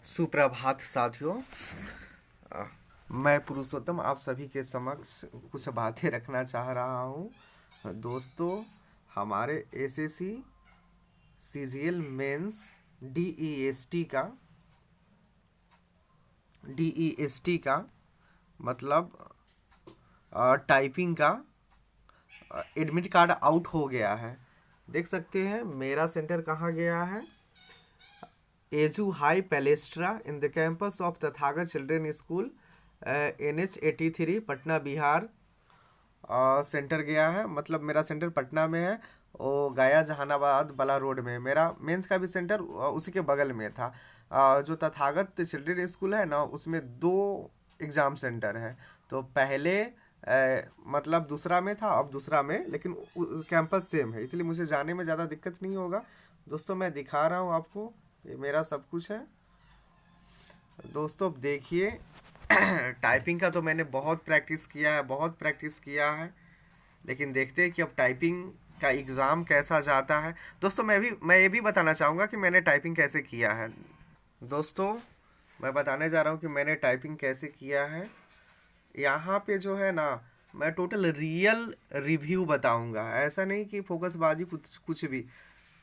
सुप्रभात साथियों। मैं पुरुषोत्तम आप सभी के समक्ष कुछ बातें रखना चाह रहा हूँ। दोस्तों, हमारे एसएससी सीजीएल मेंस डीईएसटी का मतलब टाइपिंग का एडमिट कार्ड आउट हो गया है। देख सकते हैं मेरा सेंटर कहाँ गया है। Edu high Palaestra in the campus of Tathagat children school NH83 Patna Bihar centre गया है। मतलब मेरा सेंटर पटना में है और गया जहानाबाद बला रोड में। मेरा मेंस का भी सेंटर उसी के बगल में था। जो तथागत चिल्ड्रेन स्कूल है ना, उसमें 2 एग्ज़ाम सेंटर है। तो पहले मतलब दूसरा में था, अब दूसरा में, लेकिन कैंपस सेम है, इसलिए मुझे जाने में ज़्यादा दिक्कत नहीं होगा। दोस्तों, मैं दिखा रहा हूँ आपको, ये मेरा सब कुछ है। दोस्तों देखिए, टाइपिंग का तो मैंने बहुत प्रैक्टिस किया है, लेकिन देखते हैं कि अब टाइपिंग का एग्ज़ाम कैसा जाता है। दोस्तों मैं ये भी बताना चाहूँगा कि मैंने टाइपिंग कैसे किया है। दोस्तों, मैं बताने जा रहा हूँ कि मैंने टाइपिंग कैसे किया है। यहाँ पे जो है ना, मैं टोटल रियल रिव्यू बताऊँगा, ऐसा नहीं कि फोकसबाजी कुछ भी।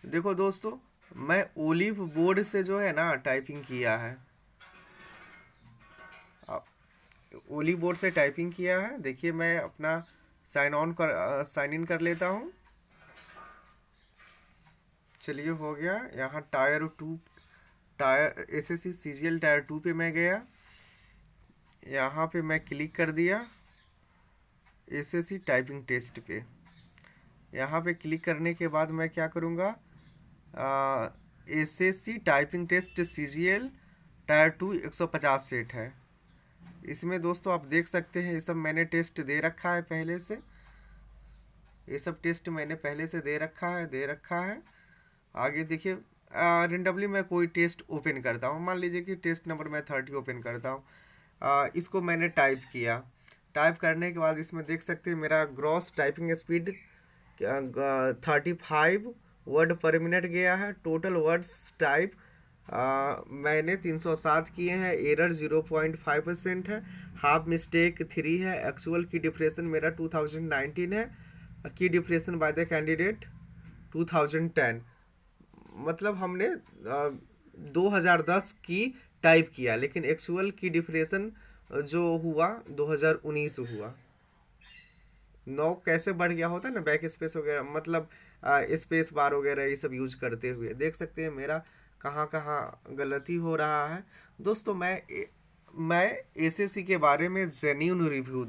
देखो दोस्तों, मैं ओलिव बोर्ड से जो है ना टाइपिंग किया है। ओलिव बोर्ड से टाइपिंग किया है। देखिए, मैं अपना साइन इन कर लेता हूँ। चलिए, हो गया। यहाँ टायर एसएससी सीजीएल टायर 2 पे मैं गया। यहाँ पे मैं क्लिक कर दिया एसएससी टाइपिंग टेस्ट पे। यहाँ पे क्लिक करने के बाद मैं क्या करूँगा, SSC typing test CGL tier 2 150 set है। इसमें दोस्तों आप देख सकते हैं, ये सब मैंने टेस्ट दे रखा है पहले से। ये सब टेस्ट मैंने पहले से दे रखा है। आगे देखिए, रेंडमली मैं कोई टेस्ट ओपन करता हूँ। मान लीजिए कि टेस्ट नंबर मैं 30 ओपन करता हूँ। इसको मैंने टाइप किया। टाइप करने के बाद इसमें देख सकते हैं मेरा ग्रॉस टाइपिंग स्पीड 35 वर्ड पर मिनट गया है। टोटल वर्ड्स टाइप मैंने 307 किए हैं। एरर 0.5% है। हाफ मिस्टेक 3 है। एक्चुअल की डिप्रेशन मेरा 2019 है। की डिप्रेशन बाय द कैंडिडेट 2010। मतलब हमने 2010 की टाइप किया, लेकिन एक्चुअल की डिप्रेशन जो हुआ 2019 हुआ। 9 कैसे बढ़ गया होता है ना, बैक स्पेस वगैरह, मतलब स्पेस बार वगैरह ये सब यूज करते हुए। देख सकते हैं मेरा कहाँ कहाँ गलती हो रहा है। दोस्तों, मैं एसएससी के बारे में जेन्युइन रिव्यू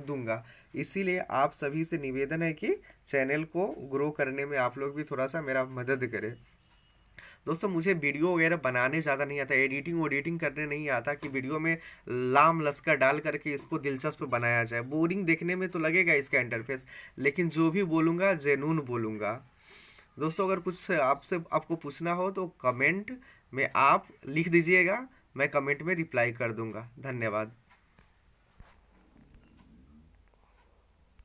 दूंगा, इसीलिए आप सभी से निवेदन है कि चैनल को ग्रो करने में आप लोग भी थोड़ा सा मेरा मदद करें। दोस्तों, मुझे वीडियो वगैरह बनाने ज़्यादा नहीं आता, एडिटिंग करने नहीं आता कि वीडियो में लाम लस्कर डाल करके इसको दिलचस्प बनाया जाए। बोरिंग देखने में तो लगेगा इसका इंटरफेस, लेकिन जो भी बोलूँगा जेन्युइन बोलूँगा। दोस्तों, अगर कुछ आपको पूछना हो तो कमेंट में आप लिख दीजिएगा, मैं कमेंट में रिप्लाई कर दूंगा। धन्यवाद।